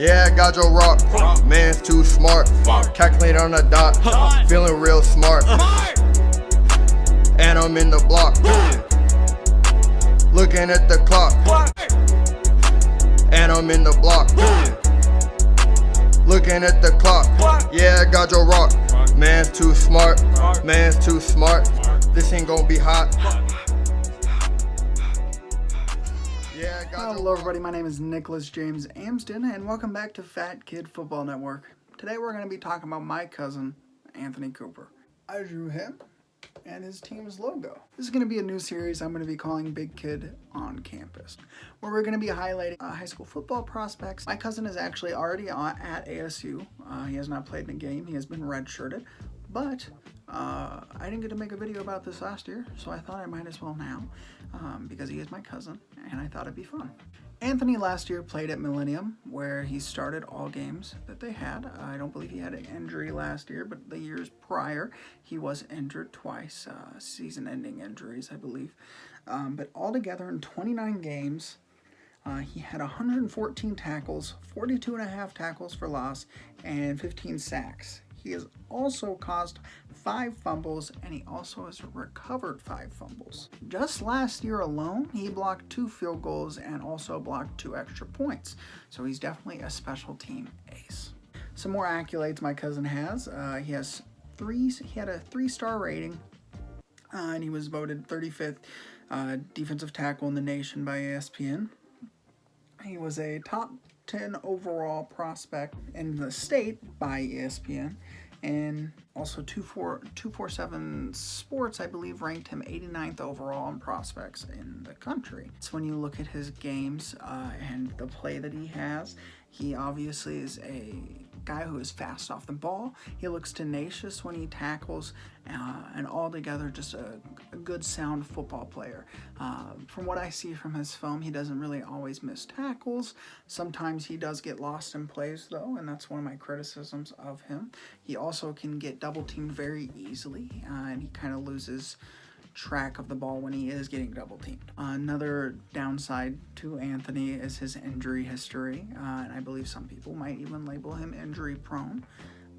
Yeah, I got your rock. Man's too smart. Calculate on the dot. Feeling real smart. And I'm in the block. Looking at the clock. And I'm in the block. Looking at the clock. Yeah, I got your rock. Man's too smart. Man's too smart. This ain't gonna be hot. Yeah, I got Hello everybody, my name is Nicholas James Amsden and welcome back to Fat Kid Football Network. Today we're going to be talking about my cousin, Anthonie Cooper. I drew him and his team's logo. This is going to be a new series I'm going to be calling Big Kid on Campus, where we're going to be highlighting high school football prospects. My cousin is actually already at ASU. He has not played in a game. He has been redshirted, but I didn't get to make a video about this last year, so I thought I might as well now, because he is my cousin, and I thought it'd be fun. Anthonie last year played at Millennium, where he started all games that they had. I don't believe he had an injury last year, but the years prior, he was injured twice, season-ending injuries, I believe. But altogether in 29 games, he had 114 tackles, 42.5 tackles for loss, and 15 sacks. He has also caused 5 fumbles, and he also has recovered 5 fumbles. Just last year alone, he blocked 2 field goals and also blocked 2 extra points. So he's definitely a special team ace. Some more accolades my cousin has. He had a 3-star rating, and he was voted 35th defensive tackle in the nation by ESPN. He was a top 10 overall prospect in the state by ESPN, and also 247 Sports, I believe, ranked him 89th overall in prospects in the country. So when you look at his games and the play that he has, he obviously is a guy who is fast off the ball. He looks tenacious when he tackles, and altogether just a good, sound football player. From what I see from his film, he doesn't really always miss tackles. Sometimes he does get lost in plays, though, and that's one of my criticisms of him. He also can get double-teamed very easily, and he kind of loses track of the ball when he is getting double teamed. Another downside to Anthonie is his injury history, and I believe some people might even label him injury prone.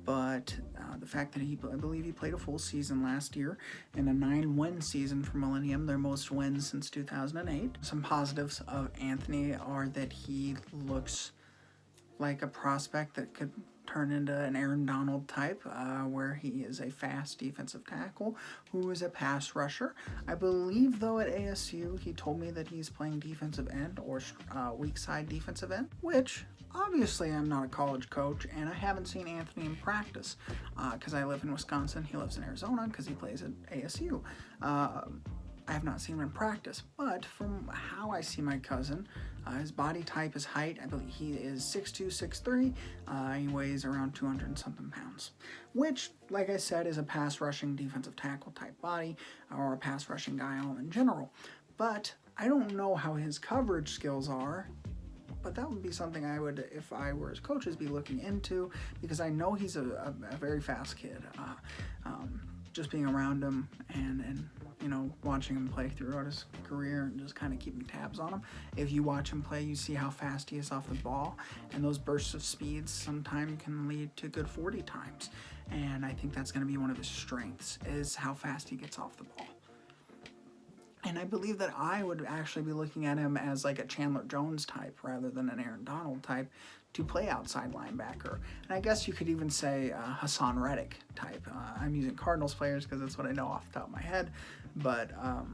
But the fact that I believe he played a full season last year in a 9-win season for Millennium, their most wins since 2008. Some positives of Anthonie are that he looks like a prospect that could turn into an Aaron Donald type, where he is a fast defensive tackle who is a pass rusher. I believe, though, at ASU, he told me that he's playing defensive end or weak side defensive end, which obviously I'm not a college coach, and I haven't seen Anthonie in practice because I live in Wisconsin. He lives in Arizona because he plays at ASU. I have not seen him in practice, but from how I see my cousin, his body type, his height, I believe he is 6'2", 6'3". He weighs around 200 and something pounds, which, like I said, is a pass rushing defensive tackle type body, or a pass rushing guy all in general. But I don't know how his coverage skills are, but that would be something I would, if I were his coaches, be looking into, because I know he's a very fast kid. Just being around him and you know, watching him play throughout his career and just kind of keeping tabs on him. If you watch him play, you see how fast he is off the ball, and those bursts of speeds sometimes can lead to good 40 times. And I think that's going to be one of his strengths, is how fast he gets off the ball. And I believe that I would actually be looking at him as like a Chandler Jones type rather than an Aaron Donald type to play outside linebacker. And I guess you could even say Hassan Reddick type. I'm using Cardinals players because that's what I know off the top of my head. But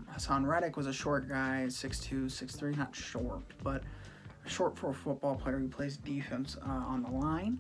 Hassan Reddick was a short guy, 6'2", 6'3", not short, but short for a football player who plays defense on the line.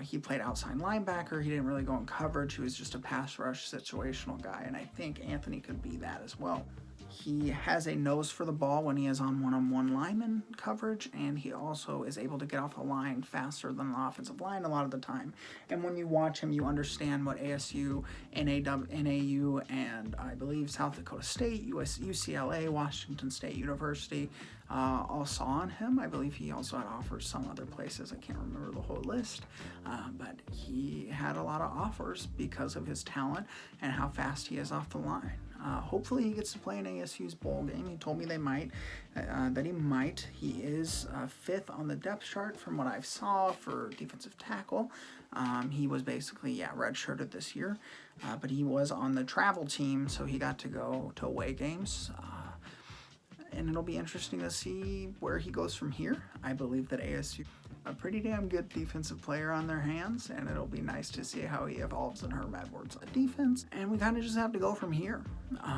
He played outside linebacker. He didn't really go in coverage. He was just a pass rush situational guy, and I think Anthonie could be that as well. He has a nose for the ball when he is on one-on-one lineman coverage, and he also is able to get off the line faster than the offensive line a lot of the time. And when you watch him, you understand what ASU, NAU, and I believe South Dakota State, UCLA, Washington State University all saw in him. I believe he also had offers some other places. I can't remember the whole list, but he had a lot of offers because of his talent and how fast he is off the line. Hopefully he gets to play in ASU's bowl game. He told me they might, that he might. He is 5th on the depth chart from what I saw for defensive tackle. He was basically, redshirted this year, but he was on the travel team, so he got to go to away games. And it'll be interesting to see where he goes from here. I believe that ASU a pretty damn good defensive player on their hands, and it'll be nice to see how he evolves in Herm Edwards' defense. And we kind of just have to go from here.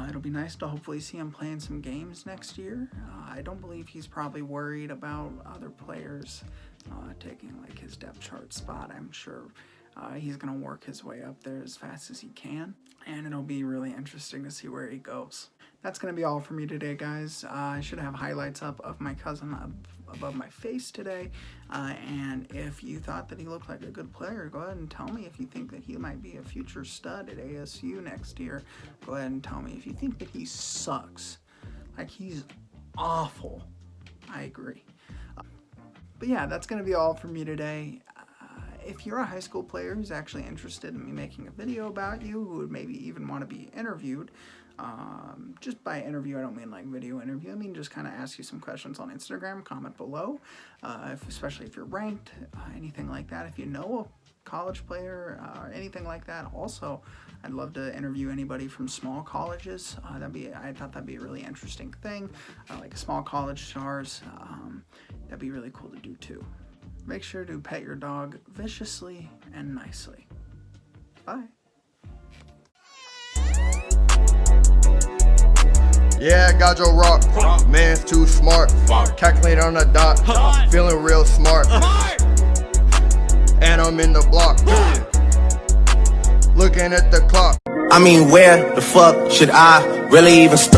It'll be nice to hopefully see him playing some games next year. I don't believe he's probably worried about other players taking like his depth chart spot. I'm sure he's going to work his way up there as fast as he can, and it'll be really interesting to see where he goes. That's going to be all for me today, guys. I should have highlights up of my cousin above my face today, and if you thought that he looked like a good player, go ahead and tell me. If you think that he might be a future stud at ASU next year, go ahead and tell me. If you think that he sucks, like he's awful, I agree. But yeah, that's going to be all for me today. If you're a high school player who's actually interested in me making a video about you, who would maybe even want to be interviewed, just by interview, I don't mean like video interview. I mean just kind of ask you some questions on Instagram, comment below, especially if you're ranked, anything like that. If you know a college player or anything like that, also, I'd love to interview anybody from small colleges. I thought that'd be a really interesting thing, like small college stars. That'd be really cool to do too. Make sure to pet your dog viciously and nicely. Bye. Yeah, got your rock. Man's too smart. Calculate on the dot. Feeling real smart. And I'm in the block. Looking at the clock. I mean, where the fuck should I really even start?